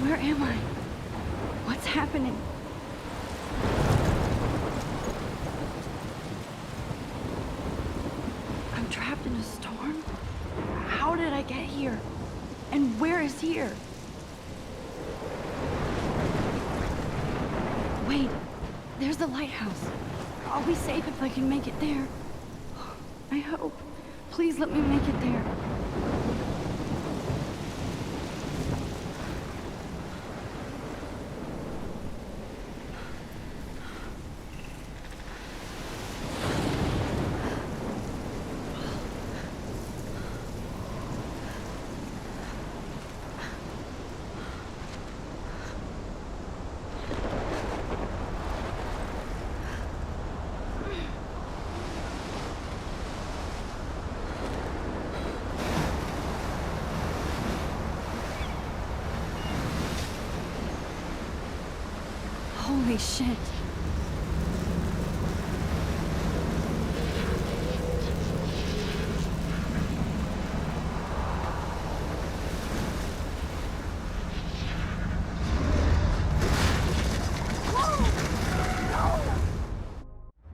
Where am I? What's happening? I'm trapped in a storm? How did I get here? And where is here? Wait, there's the lighthouse. I'll be safe if I can make it there. I hope. Please let me make it there. Holy shit.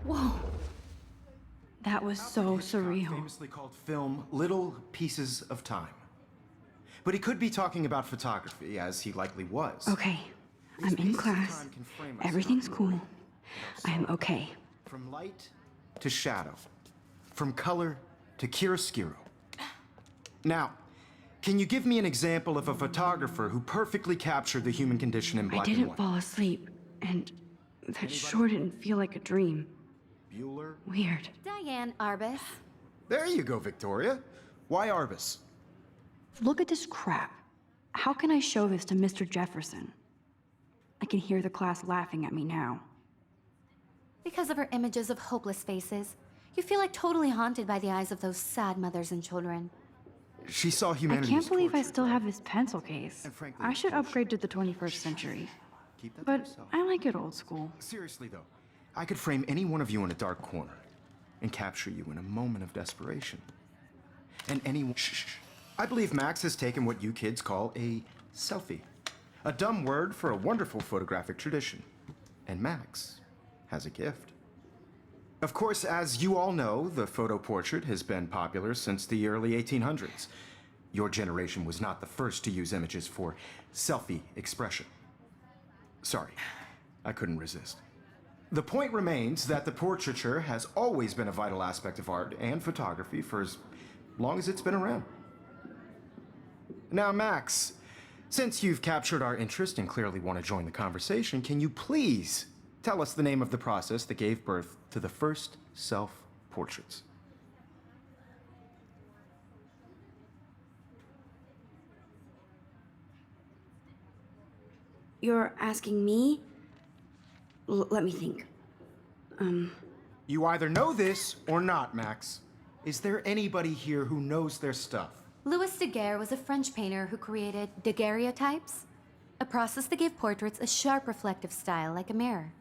Whoa. That was so surreal. Famously called film Little Pieces of Time. But he could be talking about photography, as he likely was. Okay, I'm in class. Everything's cool. I'm okay. From light to shadow. From color to chiaroscuro. Now, can you give me an example of a photographer who perfectly captured the human condition in black and I didn't white? fall asleep, and that sure didn't feel like a dream. Bueller? Weird. Diane Arbus. There you go, Victoria. Why Arbus? Look at this crap. How can I show this to Mr. Jefferson? I can hear the class laughing at me now. Because of her images of hopeless faces, you feel like totally haunted by the eyes of those sad mothers and children. She saw I humanity. can't believe I still have this pencil case. And frankly, I should upgrade to the 21st century. Keep that to But yourself. I like it old school. Seriously, though, I could frame any one of you in a dark corner and capture you in a moment of desperation. And anyone... Shh. I believe Max has taken what you kids call a selfie. A dumb word for a wonderful photographic tradition. And Max has a gift. Of course, as you all know, the photo portrait has been popular since the early 1800s. Your generation was not the first to use images for selfie expression. Sorry, I couldn't resist. The point remains that the portraiture has always been a vital aspect of art and photography for as long as it's been around. Now, Max, since you've captured our interest and clearly want to join the conversation, can you please tell us the name of the process that gave birth to the first self-portraits? You're asking me? Let me think. You either know this or not, Max. Is there anybody here who knows their stuff? Louis Daguerre was a French painter who created daguerreotypes, a process that gave portraits a sharp reflective style like a mirror.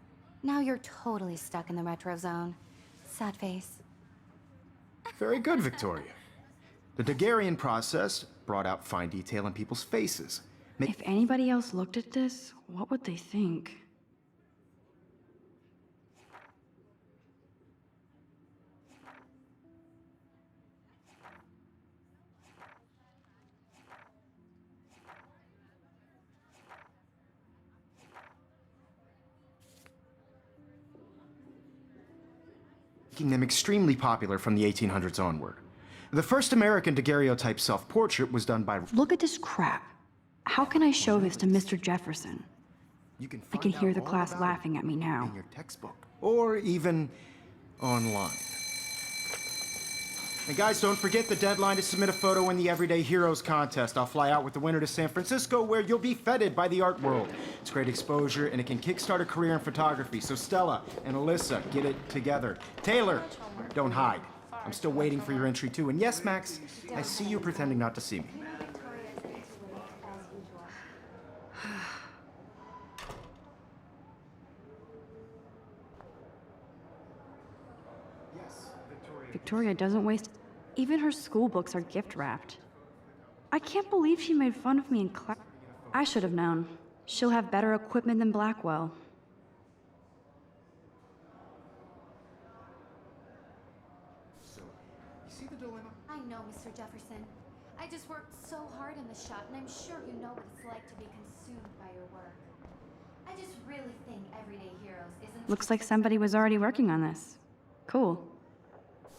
Now you're totally stuck in the retro zone. Sad face. Very good, Victoria. The Daguerrean process brought out fine detail in people's faces. If anybody else looked at this, what would they think? Making them extremely popular from the 1800s onward. The first American daguerreotype self-portrait was done by... Look at this crap. How can I show this to Mr. Jefferson? You can I can find hear out the all class about laughing it at me now. in your textbook, or even online. And guys, don't forget the deadline to submit a photo in the Everyday Heroes contest. I'll fly out with the winner to San Francisco, where you'll be feted by the art world. It's great exposure, and it can kickstart a career in photography. So Stella and Alyssa, get it together. Taylor, don't hide. I'm still waiting for your entry too. And yes, Max, I see you pretending not to see me. Victoria doesn't waste... Even her school books are gift-wrapped. I can't believe she made fun of me in class. I should have known. She'll have better equipment than Blackwell. So, you see the dilemma? I know, Mr. Jefferson. I just worked so hard in the shop, and I'm sure you know what it's like to be consumed by your work. I just really think Everyday Heroes isn't... Looks like somebody was already working on this. Cool.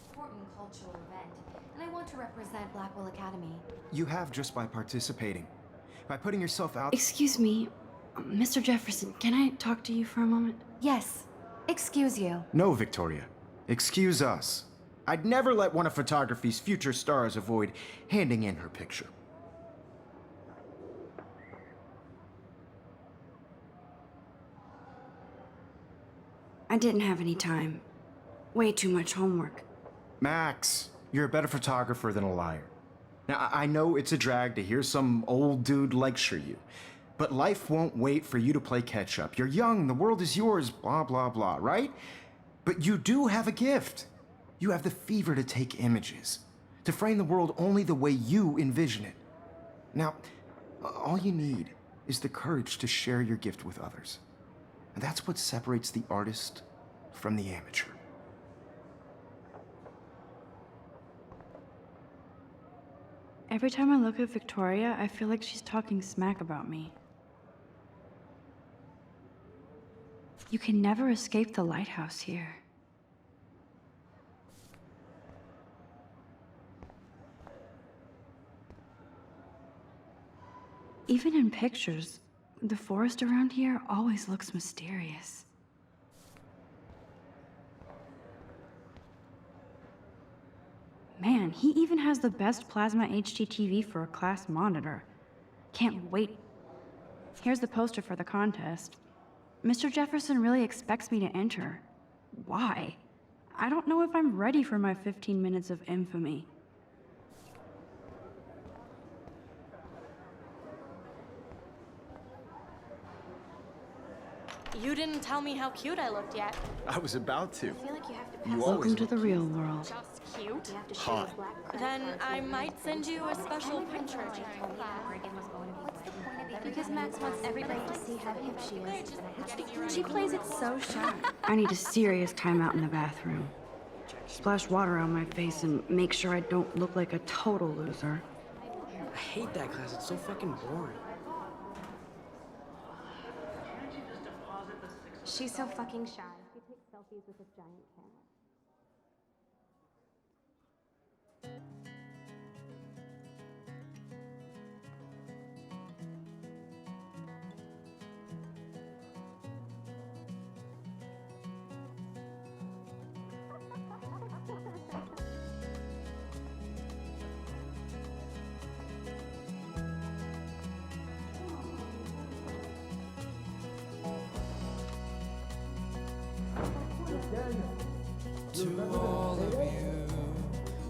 Important cultural event, and I want to represent Blackwell Academy. You have just by participating. By putting yourself out. Excuse me, Mr. Jefferson, can I talk to you for a moment? Yes. Excuse you. No, Victoria. Excuse us. I'd never let one of photography's future stars avoid handing in her picture. I didn't have any time. Way too much homework. Max, you're a better photographer than a liar. Now, I know it's a drag to hear some old dude lecture you, but life won't wait for you to play catch up. You're young, the world is yours, blah, blah, blah, right? But you do have a gift. You have the fever to take images, to frame the world only the way you envision it. Now, all you need is the courage to share your gift with others. And that's what separates the artist from the amateur. Every time I look at Victoria, I feel like she's talking smack about me. You can never escape the lighthouse here. Even in pictures, the forest around here always looks mysterious. Man, he even has the best plasma HDTV for a class monitor. Can't wait. Here's the poster for the contest. Mr. Jefferson really expects me to enter. Why? I don't know if I'm ready for my 15 minutes of infamy. You didn't tell me how cute I looked yet. I was about to. I feel like you have to You always Welcome to look the real world. just cute. hot. Then I might send you a special picture. Because Max wants everybody to see how hip she is. She plays it so shy. I need a serious timeout in the bathroom. Splash water on my face and make sure I don't look like a total loser. I hate that class. It's so fucking boring. She's so fucking shy. She takes selfies with this giant camera. To all of you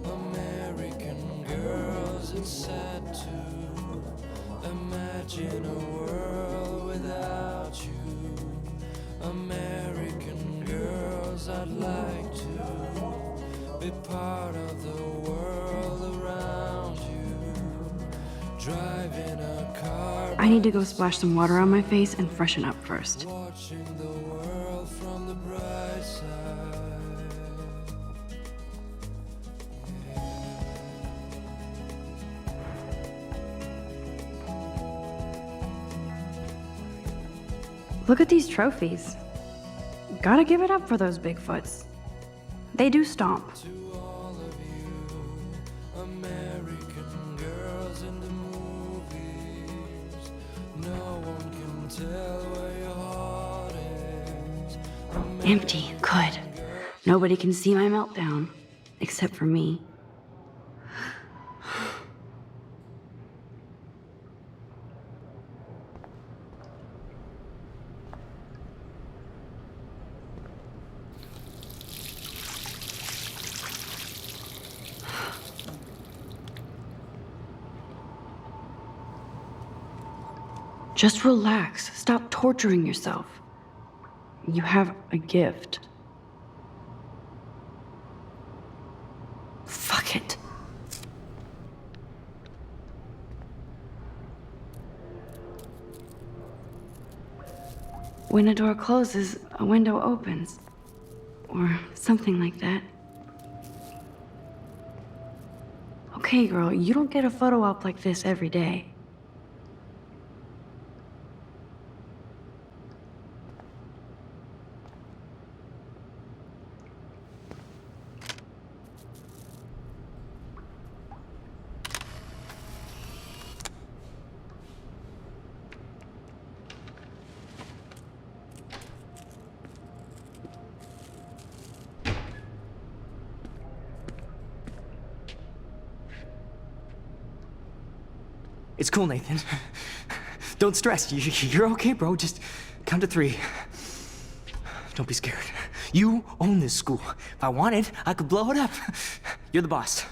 American girls, it's sad to imagine a world without you. American girls, I'd like to be part of the world around you. Driving a car, I need to go splash some water on my face and freshen up first. watching the world from the bright side. Look at these trophies. Gotta give it up for those Bigfoots. They do stomp. To all of you American girls in the movies, no one can tell where your heart is. Empty. Good. Nobody can see my meltdown. Except for me. Just relax. Stop torturing yourself. You have a gift. Fuck it. When a door closes, a window opens. Or something like that. Okay, girl, you don't get a photo op like this every day. It's cool, Nathan. Don't stress. You're okay, bro. Just count to 3. Don't be scared. You own this school. If I wanted, I could blow it up. You're the boss.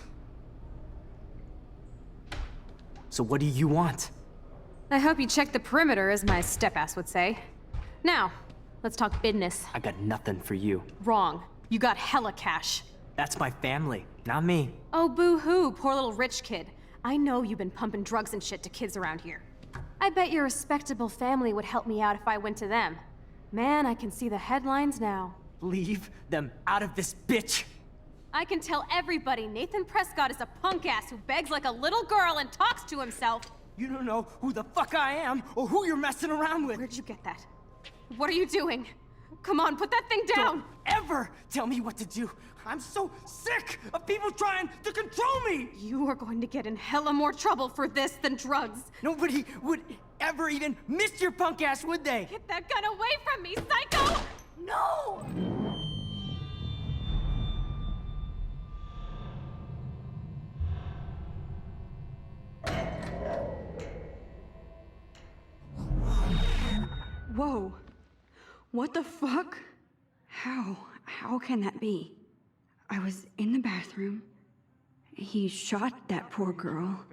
So what do you want? I hope you checked the perimeter, as my step-ass would say. Now, let's talk business. I got nothing for you. Wrong. You got hella cash. That's my family, not me. Oh, boo-hoo, poor little rich kid. I know you've been pumping drugs and shit to kids around here. I bet your respectable family would help me out if I went to them. Man, I can see the headlines now. Leave them out of this bitch. I can tell everybody Nathan Prescott is a punk ass who begs like a little girl and talks to himself. You don't know who the fuck I am or who you're messing around with. Where'd you get that? What are you doing? Come on, put that thing down! Don't ever tell me what to do. I'm so sick of people trying to control me! You are going to get in hella more trouble for this than drugs. Nobody would ever even miss your punk ass, would they? Get that gun away from me, psycho! No! Whoa. What the fuck? How can that be? I was in the bathroom. He shot that poor girl.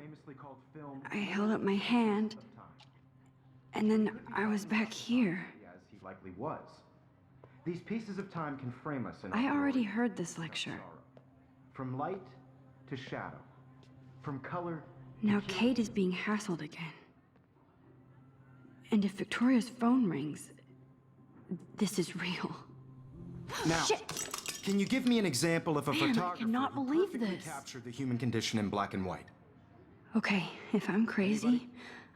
I held up my hand. And then I was back here. As he likely was. These pieces of time can frame us in I our already glory heard this and lecture. sorrow. From light to shadow. From color to Now hue. Kate is being hassled again. And if Victoria's phone rings, this is real. Now, Shit! can you give me an example of a Man, I photographer cannot who believe perfectly this. captured the human condition in black and white? Okay, if I'm crazy,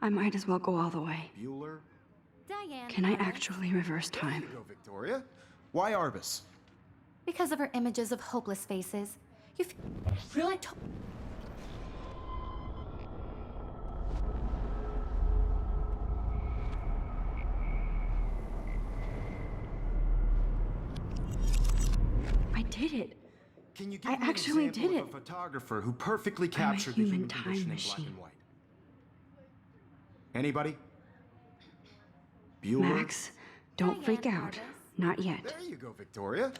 I might as well go all the way. Bueller? Diane. Can I Arbus. actually reverse There time? you go, Victoria. Why Arbus? Because of her images of hopeless faces. You feel like I did it. Can you give I me actually an example did of it. a photographer who perfectly I'm a captured the human human time condition in black machine. and white? Anybody? Bueller? Max, don't freak Diane out. Arbus. Not yet. There you go, Victoria.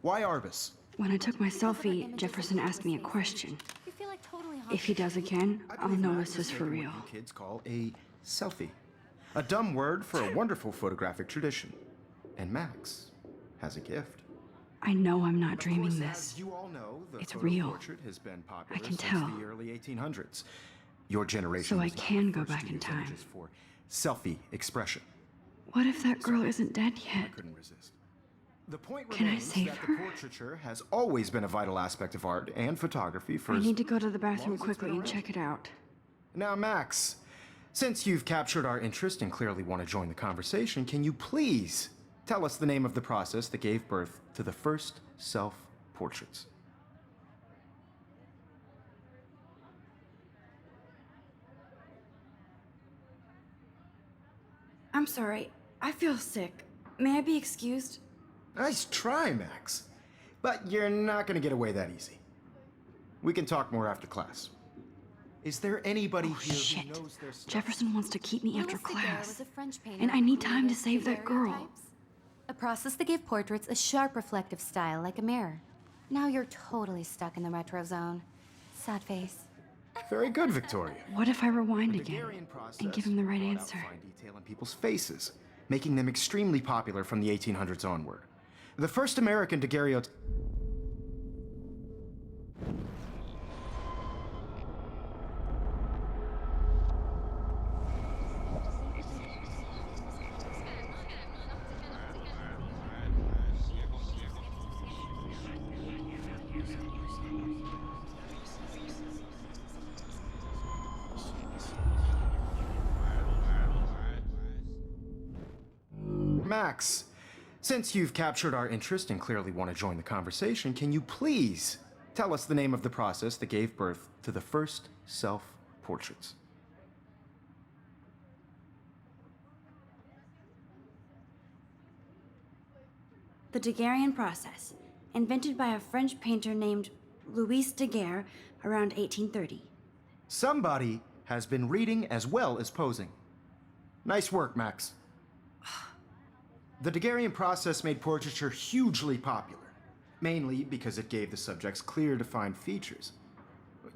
Why Arbus? When I took my Because of her selfie, images Jefferson of asked me a hopeless question. faces. You feel like totally If he does again, I I'll believe know Max this has is for taken real. what you kids call a selfie. A dumb word for a wonderful photographic tradition. And Max has a gift. I know I'm not Of dreaming course, this. as you all know, the It's photo real. portrait has been popular I can since tell. the early 1800s. Your generation So I was not can the go first back to in use time. images for selfie expression. What if that girl isn't dead I yet? couldn't resist. The point Can I remains save that her? the portraiture has always been a vital aspect of art and photography for I as need to go to the long bathroom as it's quickly been and around. check it out. Now, Max, since you've captured our interest and clearly want to join the conversation, can you please tell us the name of the process that gave birth to the first self-portraits? I'm sorry. I feel sick. May I be excused? Nice try, Max. But you're not going to get away that easy. We can talk more after class. Is there anybody Oh, here shit. who knows their stuff? Jefferson wants to keep me after Louis Daguerre class. was a French painter And I need who time to created save that girl. daguerreotypes, a process that gave portraits a sharp reflective style like a mirror. Now you're totally stuck in the retro zone. Sad face. Very good, Victoria. What if I rewind The again Daguerrean process and give him the right brought out answer? fine detail in people's faces, making them extremely popular from the 1800s onward. The first American daguerreotype. Max, since you've captured our interest and clearly want to join the conversation, can you please tell us the name of the process that gave birth to the first self-portraits? The Daguerrean process, invented by a French painter named Louis Daguerre around 1830. Somebody has been reading as well as posing. Nice work, Max. The Daguerrean process made portraiture hugely popular, mainly because it gave the subjects clear, defined features.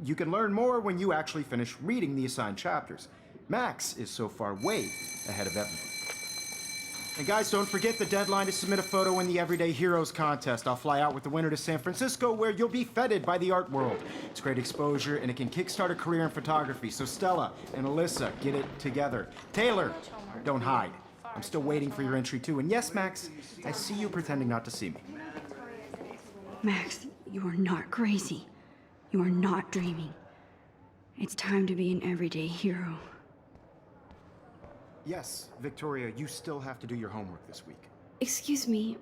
You can learn more when you actually finish reading the assigned chapters. Max is so far way ahead of everyone. And guys, don't forget the deadline to submit a photo in the Everyday Heroes contest. I'll fly out with the winner to San Francisco, where you'll be feted by the art world. It's great exposure, and it can kickstart a career in photography. So Stella and Alyssa, get it together. Taylor, don't hide. I'm still waiting for your entry too. And yes, Max, I see you pretending not to see me. Max, you are not crazy. You are not dreaming. It's time to be an everyday hero. Yes, Victoria, you still have to do your homework this week. Excuse me,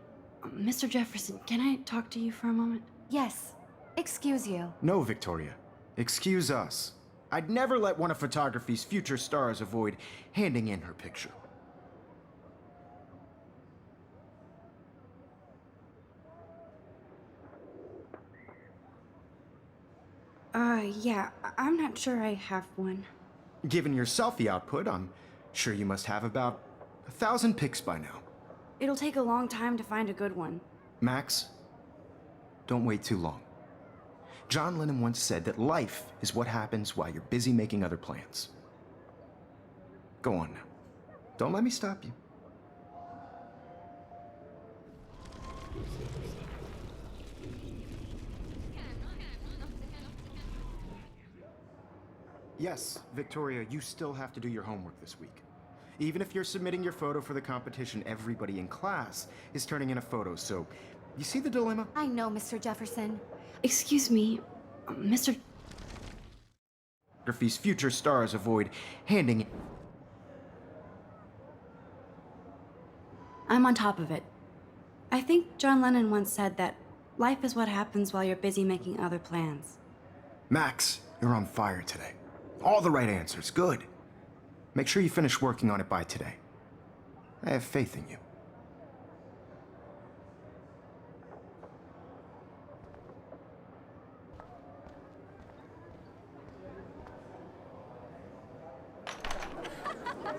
Mr. Jefferson, can I talk to you for a moment? Yes. Excuse you. No, Victoria. Excuse us. I'd never let one of photography's future stars avoid handing in her picture. Yeah, I'm not sure I have one. Given your selfie output, I'm sure you must have about 1,000 pics by now. It'll take a long time to find a good one. Max, don't wait too long. John Lennon once said that life is what happens while you're busy making other plans. Go on now. Don't let me stop you. Yes, Victoria, you still have to do your homework this week. Even if you're submitting your photo for the competition, everybody in class is turning in a photo, so you see the dilemma? I know, Mr. Jefferson. Excuse me, Mr. Photography's future stars avoid handing. I'm on top of it. I think John Lennon once said that life is what happens while you're busy making other plans. Max, you're on fire today. All the right answers, good. Make sure you finish working on it by today. I have faith in you.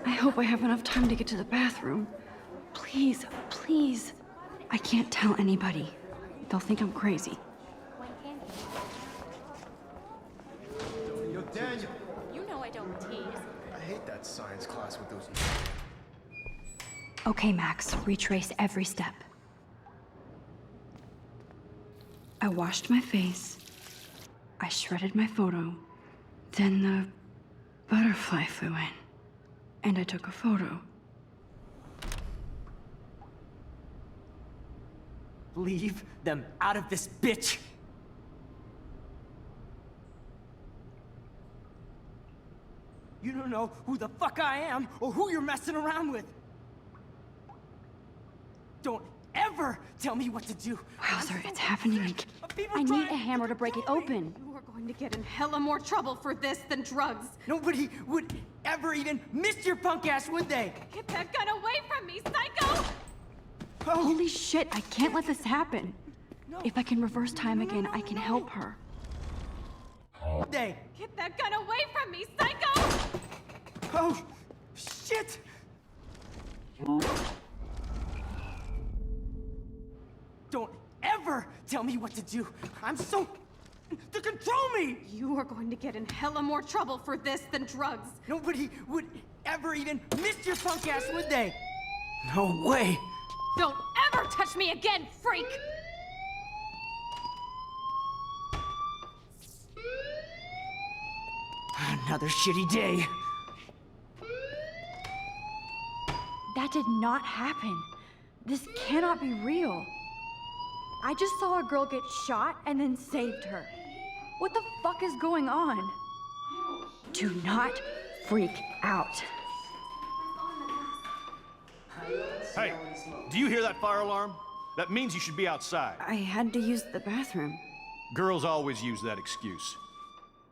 I hope I have enough time to get to the bathroom. Please, please. I can't tell anybody. They'll think I'm crazy. Yo, Daniel. You know I don't tease. I hate that science class with those. Okay, Max, retrace every step. I washed my face. I shredded my photo. Then the butterfly flew in. And I took a photo. Leave them out of this bitch! You don't know who the fuck I am or who you're messing around with. Don't ever tell me what to do. Wowzer, it's happening again. I need a hammer to break it open. You are going to get in hella more trouble for this than drugs. Nobody would ever even miss your punk ass, would they? Get that gun away from me, psycho! Oh, Holy shit, I can't let this happen. If I can reverse time again, I can help her. they. Get that gun away from me, psycho! Oh, shit! Don't ever tell me what to do. I'm so... to control me! You are going to get in hella more trouble for this than drugs. Nobody would ever even miss your punk ass, would they? No way! Don't ever touch me again, freak! Another shitty day. That did not happen. This cannot be real. I just saw a girl get shot and then saved her. What the fuck is going on? Do not freak out. Hey, do you hear that fire alarm? That means you should be outside. I had to use the bathroom. Girls always use that excuse.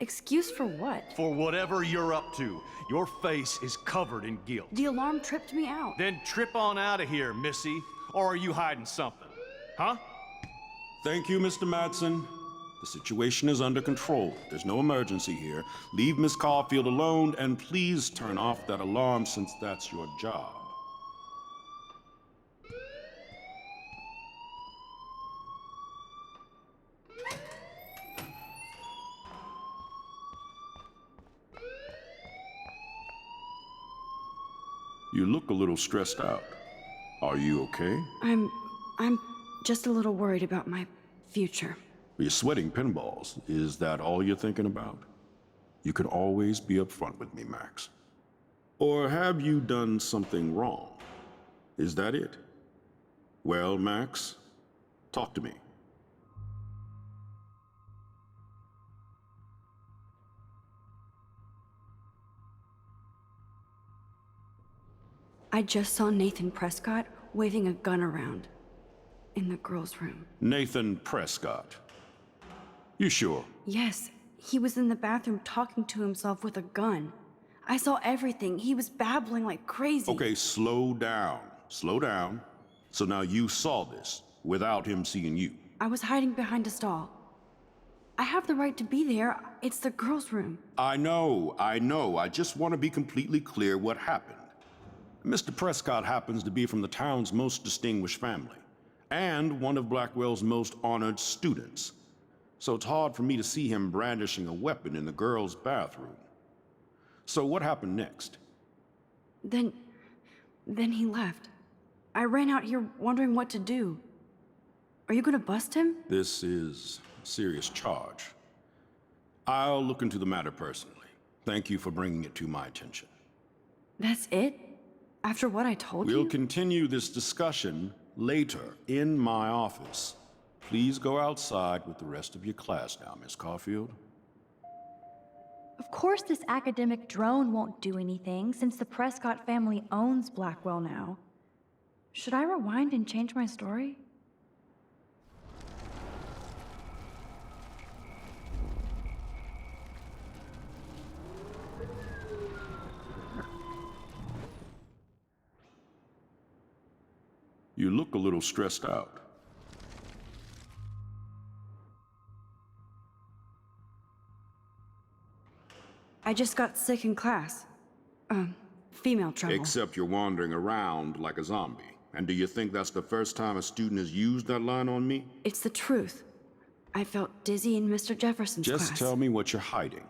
Excuse for what? For whatever you're up to. Your face is covered in guilt. The alarm tripped me out. Then trip on out of here, Missy. Or are you hiding something? Huh? Thank you, Mr. Madsen. The situation is under control. There's no emergency here. Leave Miss Caulfield alone, and please turn off that alarm since that's your job. You look a little stressed out. Are you okay? I'm just a little worried about my future. You're sweating pinballs. Is that all you're thinking about? You can always be upfront with me, Max. Or have you done something wrong? Is that it? Well, Max, talk to me. I just saw Nathan Prescott waving a gun around in the girls' room. Nathan Prescott. You sure? Yes, he was in the bathroom talking to himself with a gun. I saw everything. He was babbling like crazy. Okay, slow down. Slow down. So now you saw this without him seeing you. I was hiding behind a stall. I have the right to be there. It's the girls' room. I know. I just want to be completely clear what happened. Mr. Prescott happens to be from the town's most distinguished family, and one of Blackwell's most honored students. So it's hard for me to see him brandishing a weapon in the girls' bathroom. So what happened next? Then he left. I ran out here wondering what to do. Are you gonna bust him? This is a serious charge. I'll look into the matter personally. Thank you for bringing it to my attention. That's it? After what I told you? We'll continue this discussion later in my office. Please go outside with the rest of your class now, Miss Caulfield. Of course this academic drone won't do anything, since the Prescott family owns Blackwell now. Should I rewind and change my story? You look a little stressed out. I just got sick in class. Female trouble. Except you're wandering around like a zombie. And do you think that's the first time a student has used that line on me? It's the truth. I felt dizzy in Mr. Jefferson's class. Just tell me what you're hiding.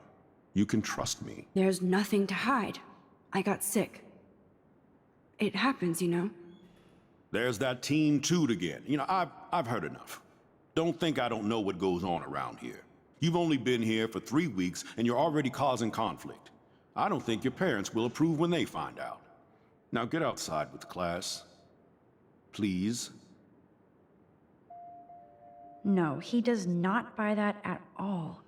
You can trust me. There's nothing to hide. I got sick. It happens, you know. There's that teen toot again. You know, I've heard enough. Don't think I don't know what goes on around here. You've only been here for 3 weeks, and you're already causing conflict. I don't think your parents will approve when they find out. Now get outside with class. Please. No, he does not buy that at all.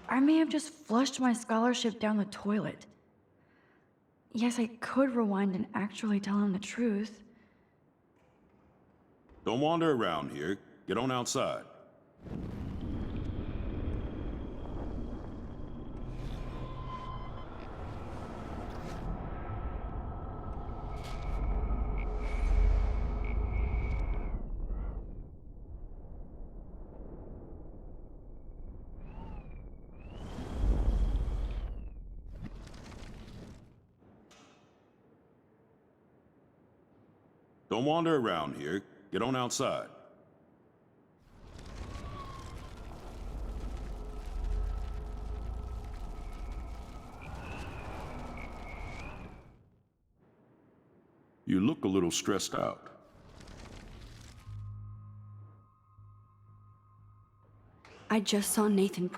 I may have just flushed my scholarship down the toilet. Yes, I could rewind and actually tell him the truth. Don't wander around here. Get on outside. Don't wander around here. Get on outside. You look a little stressed out. I just saw Nathan